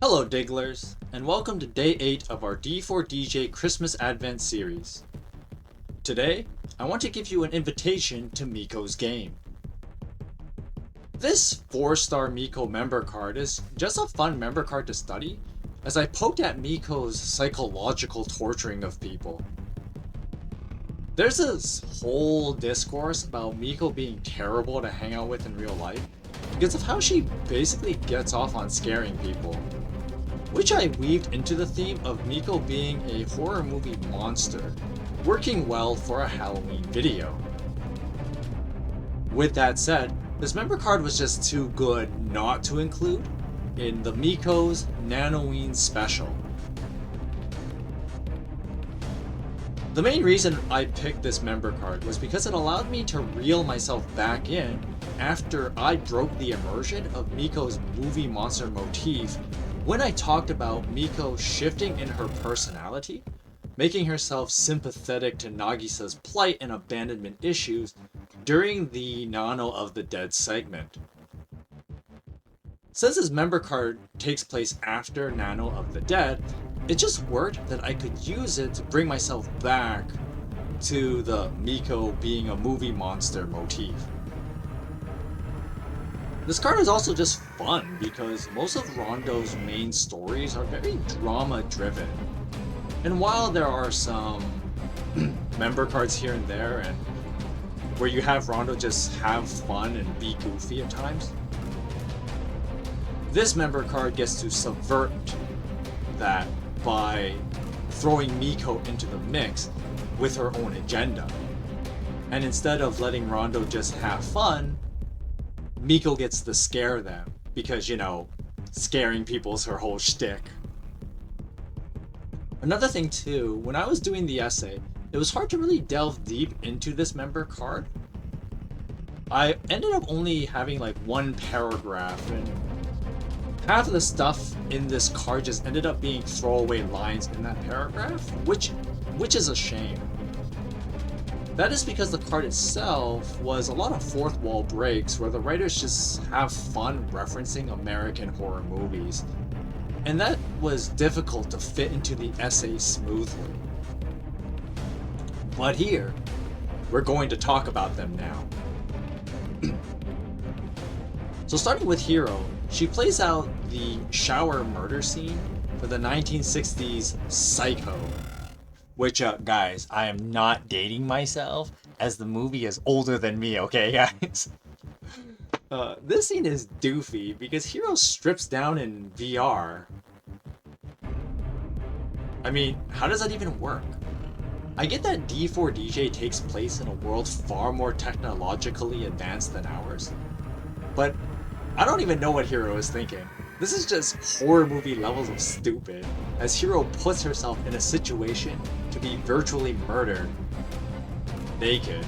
Hello Digglers, and welcome to day 8 of our D4DJ Christmas Advent series. Today, I want to give you an invitation to Miko's game. This 4-star Miko member card is just a fun member card to study, as I poked at Miko's psychological torturing of people. There's this whole discourse about Miko being terrible to hang out with in real life, because of how she basically gets off on scaring people, which I weaved into the theme of Miko being a horror movie monster, working well for a Halloween video. With that said, this member card was just too good not to include in the Miko's Nanoween special. The main reason I picked this member card was because it allowed me to reel myself back in after I broke the immersion of Miko's movie monster motif when I talked about Miko shifting in her personality, making herself sympathetic to Nagisa's plight and abandonment issues during the Nano of the Dead segment. Since this member card takes place after Nano of the Dead, it just worked that I could use it to bring myself back to the Miko being a movie monster motif. This card is also just fun because most of Rondo's main stories are very drama driven. And while there are some member cards here and there and where you have Rondo just have fun and be goofy at times, this member card gets to subvert that by throwing Miko into the mix with her own agenda. And instead of letting Rondo just have fun, Miko gets to scare them because, you know, scaring people is her whole shtick. Another thing too, when I was doing the essay, it was hard to really delve deep into this member card. I ended up only having like one paragraph, and half of the stuff in this card just ended up being throwaway lines in that paragraph, which is a shame. That is because the card itself was a lot of fourth wall breaks where the writers just have fun referencing American horror movies, and that was difficult to fit into the essay smoothly. But here, we're going to talk about them now. So starting with Hiro, she plays out the shower murder scene for the 1960s Psycho. Which, guys, I am not dating myself, as the movie is older than me, okay, guys? This scene is doofy because Hiro strips down in VR. I mean, how does that even work? I get that D4DJ takes place in a world far more technologically advanced than ours, but I don't even know what Hiro is thinking. This is just horror movie levels of stupid, as Hiro puts herself in a situation to be virtually murdered naked.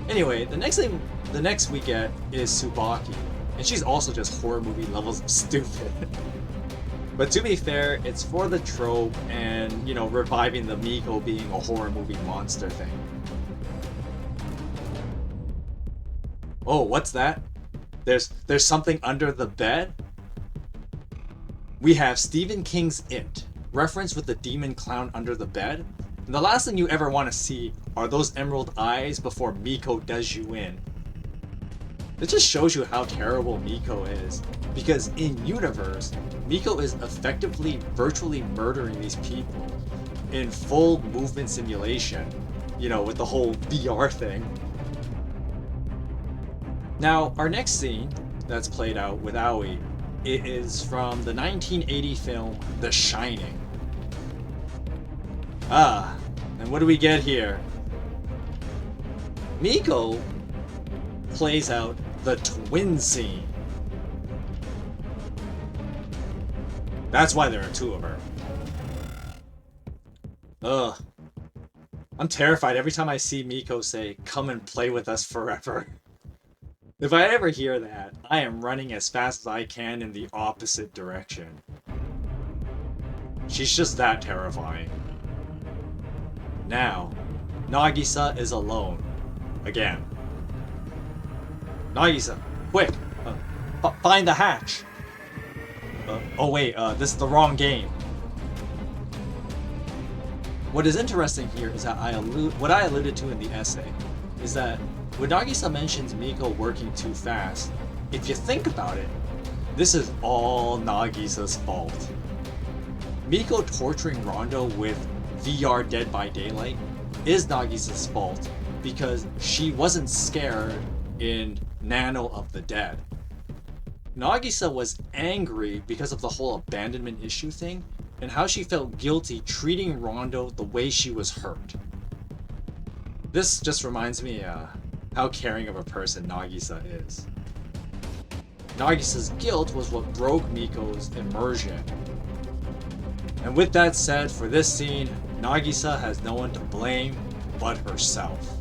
Anyway, the next we get is Tsubaki, and she's also just horror movie levels of stupid. But to be fair, it's for the trope and, you know, reviving the Miko being a horror movie monster thing. Oh, what's that? There's something under the bed? We have Stephen King's It, reference with the demon clown under the bed. And the last thing you ever want to see are those emerald eyes before Miko does you in. It just shows you how terrible Miko is, because in universe, Miko is effectively virtually murdering these people in full movement simulation, you know, with the whole VR thing. Now, our next scene that's played out with Aoi, it is from the 1980 film The Shining. And what do we get here? Miko plays out the twin scene. That's why there are two of her. Ugh. I'm terrified every time I see Miko say, "Come and play with us forever." If I ever hear that, I am running as fast as I can in the opposite direction. She's just that terrifying. Now, Nagisa is alone. Again. Nagisa, quick! Find the hatch! Oh wait, this is the wrong game. What is interesting here is that what I alluded to in the essay is that when Nagisa mentions Miko working too fast, if you think about it, this is all Nagisa's fault. Miko torturing Rondo with VR Dead by Daylight is Nagisa's fault because she wasn't scared in Nano of the Dead. Nagisa was angry because of the whole abandonment issue thing and how she felt guilty treating Rondo the way she was hurt. This just reminds me how caring of a person Nagisa is. Nagisa's guilt was what broke Miko's immersion. And with that said, for this scene, Nagisa has no one to blame but herself.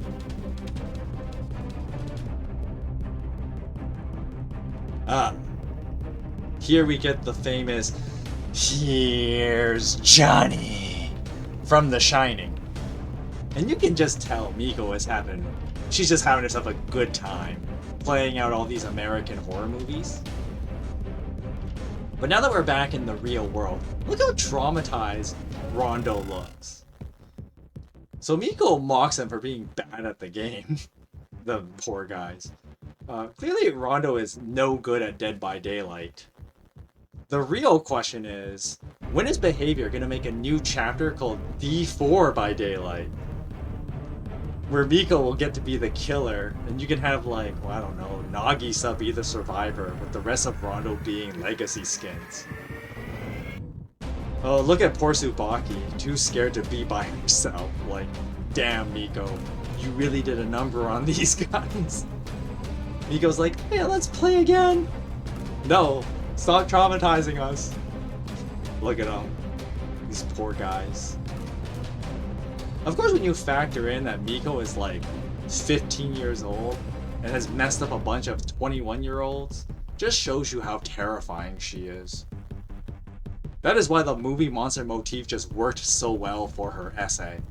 Here we get the famous "Here's Johnny" from The Shining. And you can just tell Miko is she's just having herself a good time playing out all these American horror movies. But now that we're back in the real world, look how traumatized Rondo looks. So Miko mocks him for being bad at the game. The poor guys. Clearly Rondo is no good at Dead by Daylight. The real question is, when is Behavior gonna make a new chapter called D4 by Daylight? Where Miko will get to be the killer, and you can have like, well, I don't know, Nagisa be the survivor, with the rest of Rondo being legacy skins. Oh, look at poor Tsubaki, too scared to be by himself. Like, damn Miko, you really did a number on these guys. Miko's like, hey, let's play again. No, stop traumatizing us. Look at them, these poor guys. Of course, when you factor in that Miko is like 15 years old and has messed up a bunch of 21-year-olds, just shows you how terrifying she is. That is why the movie monster motif just worked so well for her essay.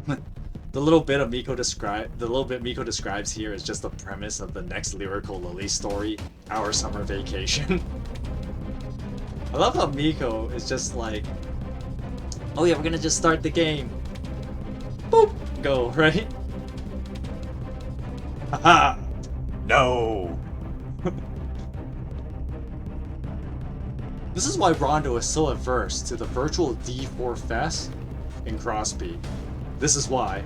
The little bit Miko describes here is just the premise of the next Lyrical Lily story, Our Summer Vacation. I love how Miko is just like, oh yeah, we're gonna just start the game. Boop! Go, right? Haha! No! This is why Rondo is so averse to the virtual D4 Fest in Crossbeat. This is why.